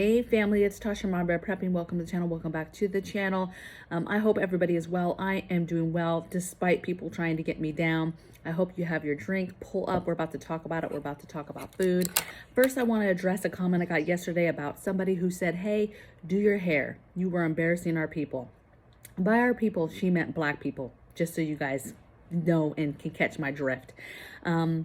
Hey family, it's Tasha MAMABEAR Prepping. Welcome to the channel. Welcome back to the channel. I hope everybody is well. I am doing well despite people trying to get me down. I hope you have your drink. Pull up. We're about to talk about it. We're about to talk about food. First, I want to address a comment I got yesterday about somebody who said, hey, do your hair. You were embarrassing our people. By our people, she meant black people, just so you guys know and can catch my drift. And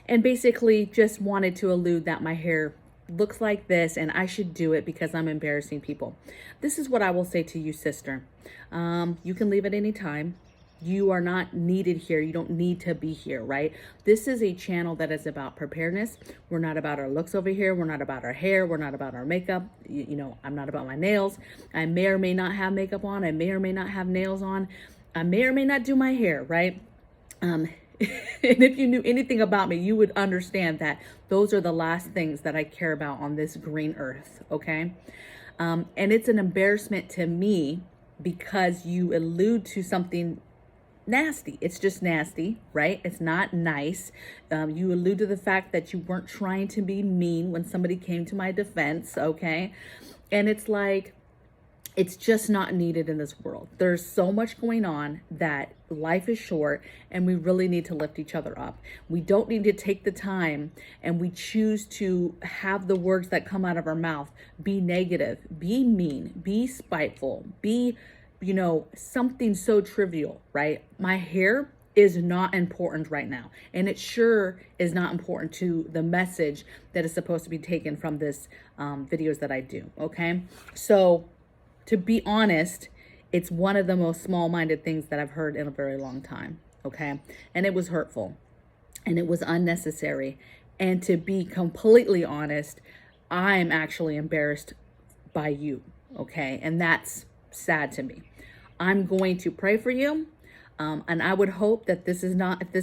basically just wanted to allude that my hair looks like this and I should do it because I'm embarrassing people. This is what I will say to you, sister. You can leave at any time. You are not needed here. You don't need to be here, right? This is a channel that is about preparedness. We're not about our looks over here. We're not about our hair. We're not about our makeup. You know, I'm not about my nails. I may or may not have makeup on. I may or may not have nails on. I may or may not do my hair, right? And if you knew anything about me, you would understand that those are the last things that I care about on this green earth, okay? And it's an embarrassment to me because you allude to something nasty. It's just nasty, right? It's not nice. You allude to the fact that you weren't trying to be mean when somebody came to my defense, okay? And it's like, it's just not needed in this world. There's so much going on that life is short and we really need to lift each other up. We don't need to take the time and we choose to have the words that come out of our mouth be negative, be mean, be spiteful, be, you know, something so trivial, right? My hair is not important right now. And it sure is not important to the message that is supposed to be taken from this videos that I do, okay? So, to be honest, it's one of the most small-minded things that I've heard in a very long time, okay? And it was hurtful, and it was unnecessary. And to be completely honest, I'm actually embarrassed by you, okay? And that's sad to me. I'm going to pray for you, and I would hope that if this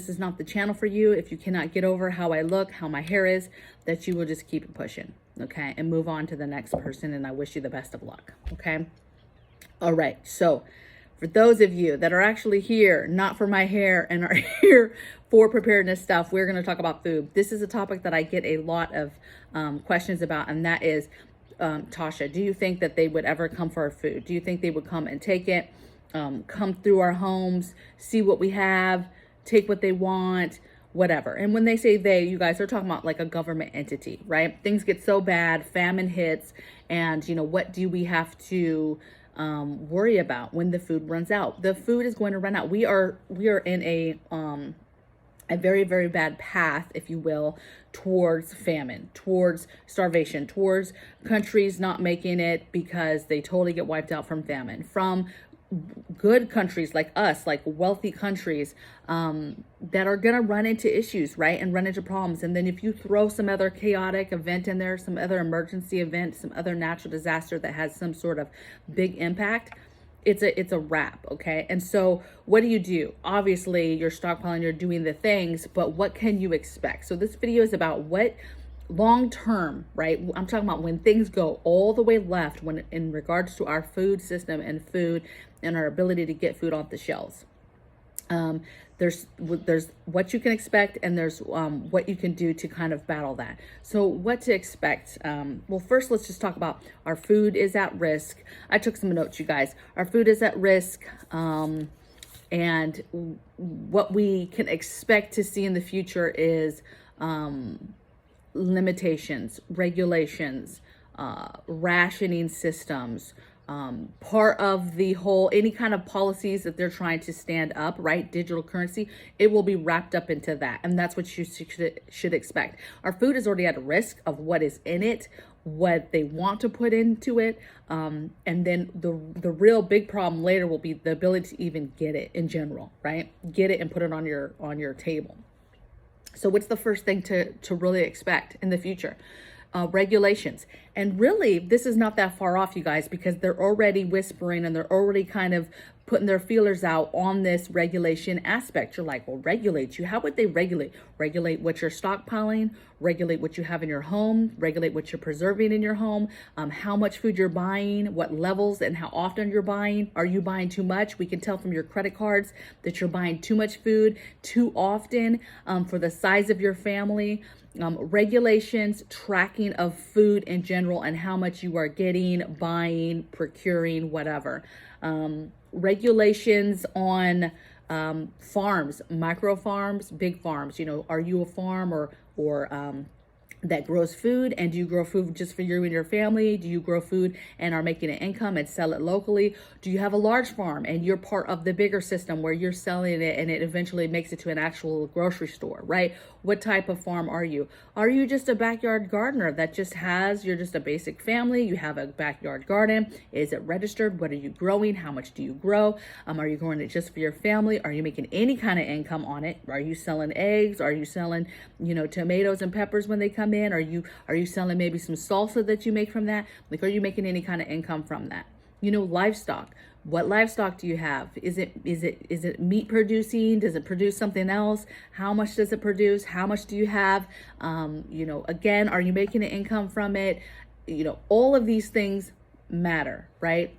is not the channel for you, if you cannot get over how I look, how my hair is, that you will just keep it pushing. Okay, and move on to the next person, and I wish you the best of luck, okay? All right, so for those of you that are actually here, not for my hair, and are here for preparedness stuff, we're gonna talk about food. This is a topic that I get a lot of questions about, and that is, Tasha, do you think that they would ever come for our food? Do you think they would come and take it, come through our homes, see what we have, take what they want, whatever? And when they say they, you guys are talking about like a government entity, right? Things get so bad, famine hits, and you know, what do we have to worry about when the food runs out? The food is going to run out. We are in a very, very bad path, if you will, towards famine, towards starvation, towards countries not making it because they totally get wiped out from famine, from good countries like us, like wealthy countries that are going to run into issues, right? And run into problems. And then if you throw some other chaotic event in there, some other emergency event, some other natural disaster that has some sort of big impact, it's a wrap, okay? And so what do? Obviously, you're stockpiling, you're doing the things, but what can you expect? So this video is about what long term, right? I'm talking about when things go all the way left when in regards to our food system and food and our ability to get food off the shelves. There's what you can expect, and there's what you can do to kind of battle that. So what to expect? Well, first, let's just talk about our food is at risk. I took some notes, you guys. Our food is at risk, and what we can expect to see in the future is limitations, regulations, rationing systems, part of the whole, any kind of policies that they're trying to stand up, right? Digital currency, it will be wrapped up into that. And that's what you should expect. Our food is already at risk of what is in it, what they want to put into it. And then the real big problem later will be the ability to even get it in general, right? Get it and put it on your table. So what's the first thing to really expect in the future? Regulations. And really, this is not that far off, you guys, because they're already whispering and they're already kind of putting their feelers out on this regulation aspect. You're like, well, regulate you. How would they regulate? Regulate what you're stockpiling, regulate what you have in your home, regulate what you're preserving in your home, how much food you're buying, what levels and how often you're buying. Are you buying too much? We can tell from your credit cards that you're buying too much food too often for the size of your family. Regulations, tracking of food in general and how much you are getting, buying, procuring, whatever. Regulations on farms, micro farms, big farms. You know, are you a farm or that grows food, and do you grow food just for you and your family? Do you grow food and are making an income and sell it locally? Do you have a large farm and you're part of the bigger system where you're selling it and it eventually makes it to an actual grocery store, right? What type of farm are you? Are you just a backyard gardener that just you're just a basic family, you have a backyard garden? Is it registered? What are you growing? How much do you grow? Are you growing it just for your family? Are you making any kind of income on it? Are you selling eggs? Are you selling, you know, tomatoes and peppers when they come in? Are you selling maybe some salsa that you make from that? Like, are you making any kind of income from that? You know, livestock. What livestock do you have? Is it meat producing? Does it produce something else? How much does it produce? How much do you have? You know, again, are you making an income from it? You know, all of these things matter, right?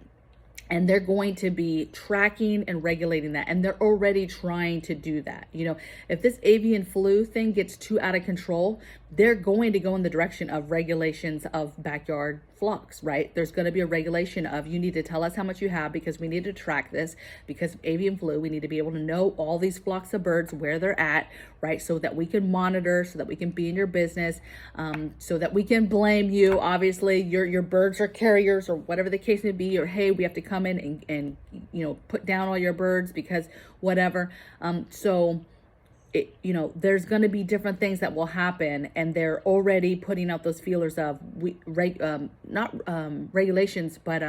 And they're going to be tracking and regulating that. And they're already trying to do that. You know, if this avian flu thing gets too out of control, they're going to go in the direction of regulations of backyard flocks, right? There's going to be a regulation of, you need to tell us how much you have because we need to track this. Because of avian flu, we need to be able to know all these flocks of birds, where they're at, right? So that we can monitor, so that we can be in your business, so that we can blame you. Obviously, your birds are carriers or whatever the case may be, or hey, we have to come in and you know, put down all your birds because whatever. You know, there's going to be different things that will happen, and they're already putting out those feelers of regulations, but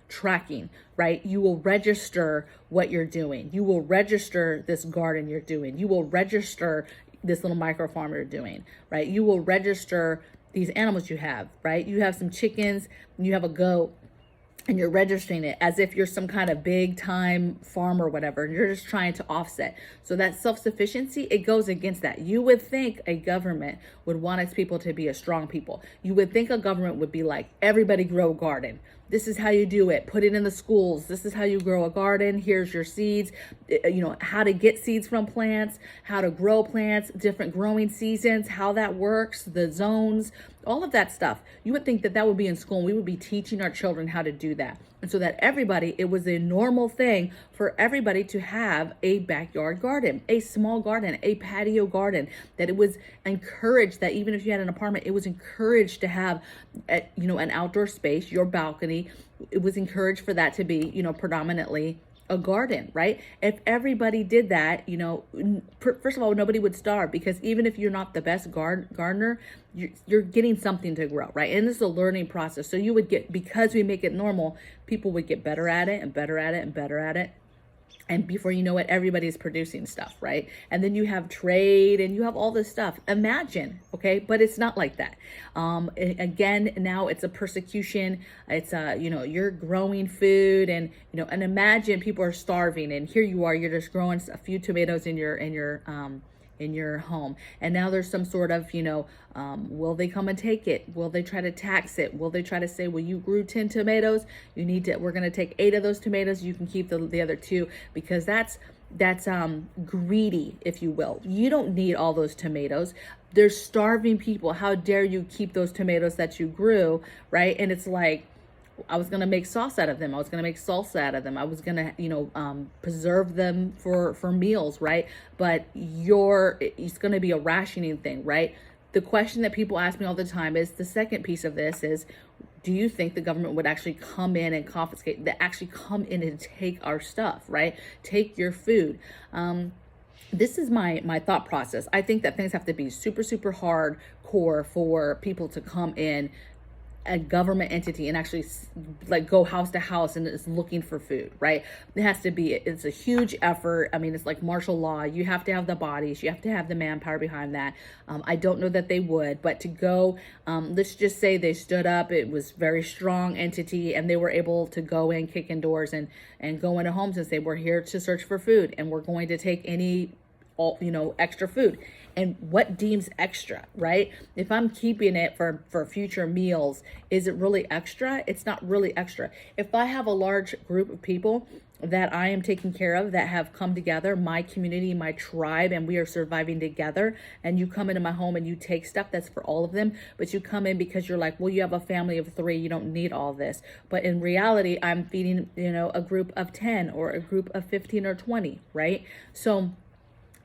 tracking, right? You will register what you're doing. You will register this garden you're doing. You will register this little micro farm you're doing, right? You will register these animals you have, right? You have some chickens, and you have a goat, and you're registering it as if you're some kind of big time farm or whatever, and you're just trying to offset. So that self-sufficiency, it goes against that. You would think a government would want its people to be a strong people. You would think a government would be like, everybody grow a garden. This is how you do it. Put it in the schools. This is how you grow a garden. Here's your seeds. You know, how to get seeds from plants, how to grow plants, different growing seasons, how that works, the zones, all of that stuff. You would think that that would be in school, and we would be teaching our children how to do that. And so that everybody, it was a normal thing for everybody to have a backyard garden, a small garden, a patio garden, that it was encouraged that even if you had an apartment, it was encouraged to have, you know, an outdoor space, your balcony. It was encouraged for that to be, you know, predominantly a garden, right? If everybody did that, you know, first of all, nobody would starve, because even if you're not the best gardener, you're getting something to grow, right? And this is a learning process. So you would get, because we make it normal, people would get better at it and better at it and better at it. And before you know it, everybody's producing stuff, right? And then you have trade and you have all this stuff. Imagine, okay? But it's not like that. Again, now it's a persecution. It's you know, you're growing food, and you know, and imagine people are starving, and here you are, you're just growing a few tomatoes in your home, and now there's some sort of, you know, will they come and take it? Will they try to tax it? Will they try to say, well, you grew 10 tomatoes, you need to, we're going to take 8 of those tomatoes, you can keep the other 2, because that's greedy, if you will. You don't need all those tomatoes. There's starving people. How dare you keep those tomatoes that you grew, right? And it's like, I was going to make sauce out of them. I was going to make salsa out of them. I was going to, you know, preserve them for meals, right? But it's going to be a rationing thing, right? The question that people ask me all the time is, the second piece of this is, do you think the government would actually come in and confiscate, that actually come in and take our stuff, right? Take your food. This is my thought process. I think that things have to be super, super hardcore for people to come in a government entity and actually like go house to house and is looking for food, right? It has to be, it's a huge effort. I mean, it's like martial law. You have to have the bodies, you have to have the manpower behind that. I don't know that they would, but to go, let's just say they stood up, it was very strong entity, and they were able to go in, kick in doors and go into homes and say, we're here to search for food and we're going to take any, extra food. And what deems extra, right? If I'm keeping it for future meals, is it really extra? It's not really extra. If I have a large group of people that I am taking care of that have come together, my community, my tribe, and we are surviving together, and you come into my home and you take stuff, that's for all of them, but you come in because you're like, well, you have a family of 3, you don't need all this. But in reality, I'm feeding, a group of 10 or a group of 15 or 20, right? So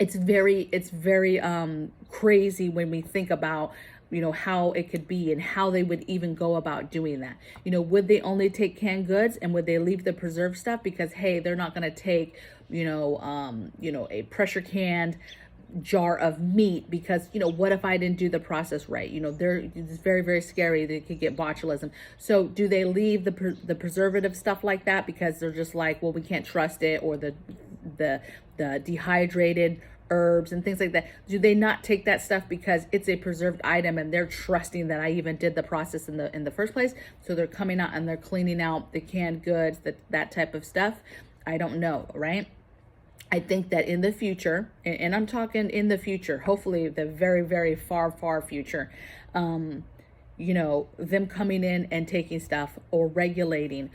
it's very crazy when we think about, how it could be and how they would even go about doing that. Would they only take canned goods, and would they leave the preserved stuff because, hey, they're not going to take, a pressure canned jar of meat because, what if I didn't do the process right? It's very, very scary. They could get botulism. So do they leave the preservative stuff like that because they're just like, well, we can't trust it, or the dehydrated herbs and things like that? Do they not take that stuff because it's a preserved item and they're trusting that I even did the process in the first place? So they're coming out and they're cleaning out the canned goods, that type of stuff. I don't know, right? I think that in the future, and I'm talking in the future, hopefully the very, very far, far future, them coming in and taking stuff or regulating,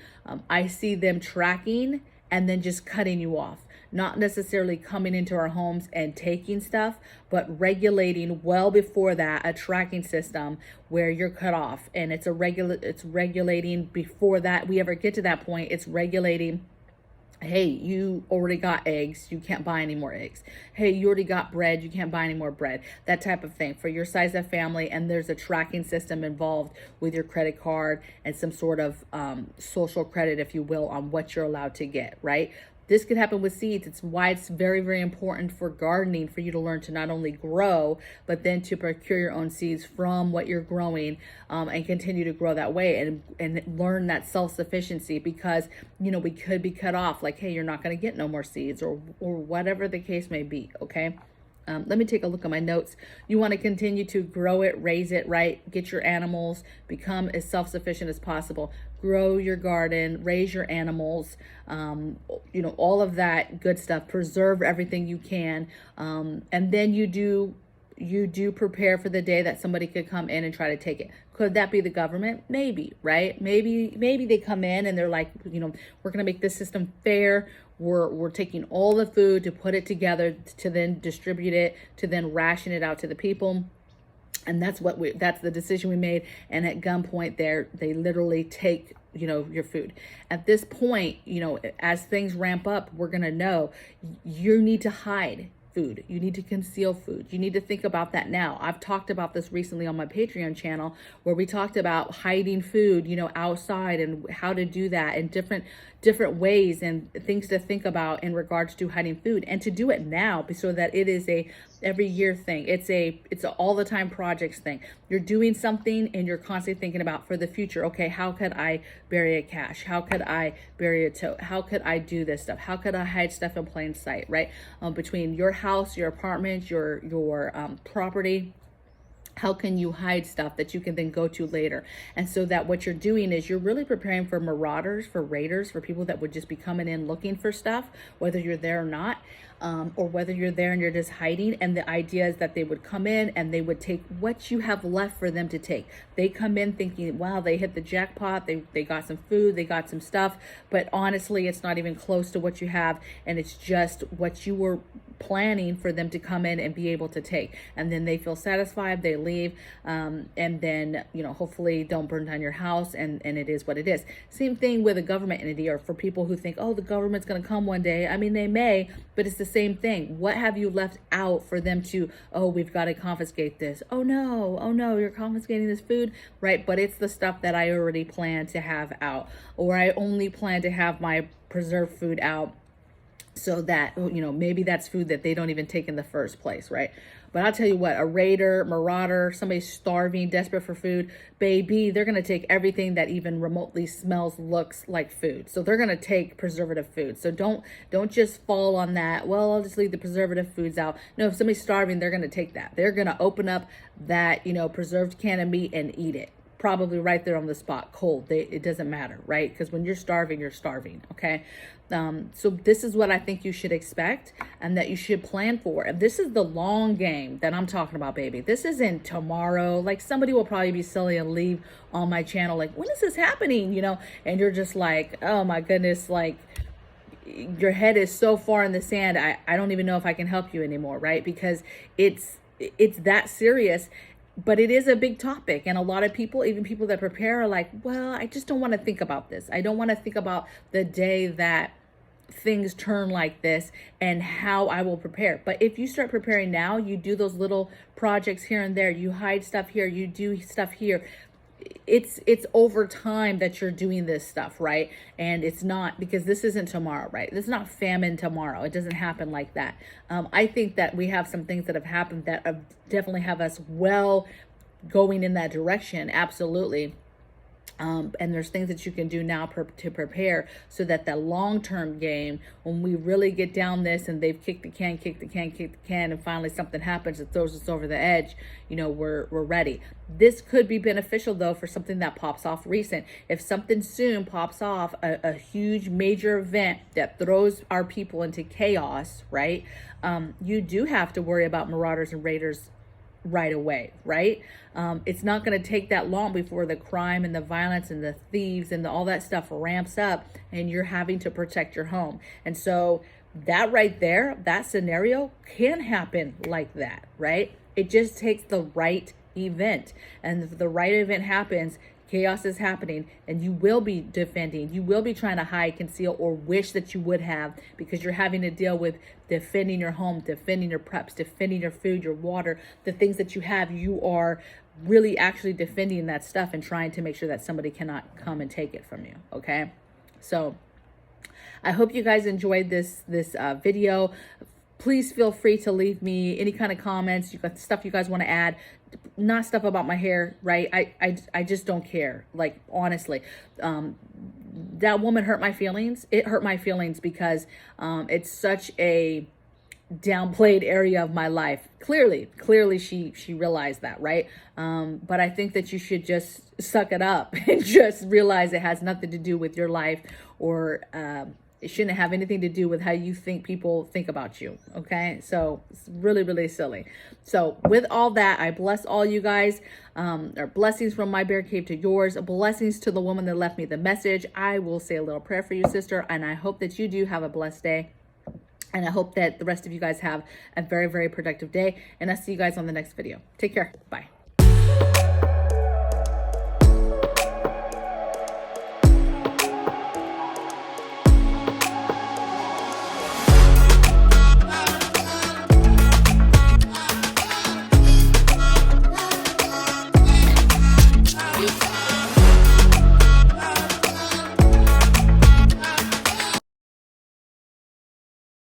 I see them tracking and then just cutting you off. Not necessarily coming into our homes and taking stuff, but regulating well before that, a tracking system where you're cut off. And it's regulating before that we ever get to that point. It's regulating, hey, you already got eggs, you can't buy any more eggs. Hey, you already got bread, you can't buy any more bread. That type of thing for your size of family. And there's a tracking system involved with your credit card and some sort of social credit, if you will, on what you're allowed to get, right? This could happen with seeds. It's why it's very, very important for gardening for you to learn to not only grow, but then to procure your own seeds from what you're growing, and continue to grow that way and learn that self-sufficiency, because, we could be cut off like, hey, you're not going to get no more seeds or whatever the case may be. Okay. Let me take a look at my notes. You want to continue to grow it, raise it, right? Get your animals, become as self-sufficient as possible. Grow your garden, raise your animals, all of that good stuff. Preserve everything you can. And then you do prepare for the day that somebody could come in and try to take it. Could that be the government? Maybe, right? Maybe they come in and they're like, we're going to make this system fair. We're taking all the food to put it together to then distribute it, to then ration it out to the people. And that's the decision we made. And at gunpoint they literally take, your food. At this point, as things ramp up, we're going to know you need to hide food. You need to conceal food. You need to think about that now. I've talked about this recently on my Patreon channel, where we talked about hiding food, outside, and how to do that in different ways and things to think about in regards to hiding food, and to do it now so that it is a every year thing. It's a all the time projects thing. You're doing something and you're constantly thinking about for the future. Okay, how could I bury a cache? How could I bury a tote? How could I do this stuff? How could I hide stuff in plain sight, right? Between your house, your apartment, your property, how can you hide stuff that you can then go to later? And so that what you're doing is you're really preparing for marauders, for raiders, for people that would just be coming in looking for stuff, whether you're there or not, or whether you're there and you're just hiding. And the idea is that they would come in and they would take what you have left for them to take. They come in thinking, wow, they hit the jackpot. They got some food, they got some stuff, but honestly, it's not even close to what you have. And it's just what you were planning for them to come in and be able to take. And then they feel satisfied, they leave, and then, hopefully don't burn down your house, and it is what it is. Same thing with a government entity, or for people who think, oh, the government's going to come one day. I mean, they may, but it's the same thing. What have you left out for them to, oh, we've got to confiscate this. Oh no, you're confiscating this food, right? But it's the stuff that I already plan to have out, or I only plan to have my preserved food out, so that, maybe that's food that they don't even take in the first place, right? But I'll tell you what, a raider, marauder, somebody starving, desperate for food, baby, they're going to take everything that even remotely smells, looks like food. So they're going to take preservative food. So don't just fall on that. Well, I'll just leave the preservative foods out. No, if somebody's starving, they're going to take that. They're going to open up that, preserved can of meat and eat it. Probably right there on the spot, cold. It doesn't matter, right? Because when you're starving, okay? So this is what I think you should expect and that you should plan for. And this is the long game that I'm talking about, baby. This isn't tomorrow. Like, somebody will probably be silly and leave on my channel like, when is this happening? And you're just like, oh my goodness, like, your head is so far in the sand. I don't even know if I can help you anymore, right? Because it's that serious. But it is a big topic, and a lot of people, even people that prepare, are like, well, I just don't want to think about this. I don't want to think about the day that things turn like this and how I will prepare. But if you start preparing now, you do those little projects here and there, you hide stuff here, you do stuff here. It's over time that you're doing this stuff, right? And it's not, because this isn't tomorrow, right? This is not famine tomorrow. It doesn't happen like that. I think that we have some things that have happened that definitely have us well going in that direction. Absolutely. And there's things that you can do now to prepare so that the long-term game, when we really get down this and they've kicked the can, and finally something happens that throws us over the edge, we're ready. This could be beneficial, though, for something that pops off recent. If something soon pops off, a huge major event that throws our people into chaos, right? You do have to worry about marauders and raiders right away, right? It's not going to take that long before the crime and the violence and the thieves and all that stuff ramps up and you're having to protect your home. And so that right there, that scenario can happen like that, right? It just takes the right event. And if the right event happens, chaos is happening, and you will be defending. You will be trying to hide, conceal, or wish that you would have, because you're having to deal with defending your home, defending your preps, defending your food, your water, the things that you have. You are really actually defending that stuff and trying to make sure that somebody cannot come and take it from you, okay? So I hope you guys enjoyed this video. Please feel free to leave me any kind of comments. You got stuff you guys want to add, not stuff about my hair, right? I just don't care. Like, honestly, that woman hurt my feelings. It hurt my feelings because it's such a downplayed area of my life. Clearly she realized that, right? But I think that you should just suck it up and just realize it has nothing to do with your life, or it shouldn't have anything to do with how you think people think about you, okay? So it's really silly. So with all that, I bless all you guys. Or blessings from my bear cave to yours. Blessings to the woman that left me the message. I will say a little prayer for you, sister, and I hope that you do have a blessed day. And I hope that the rest of you guys have a very productive day. And I'll see you guys on the next video. Take care. Bye.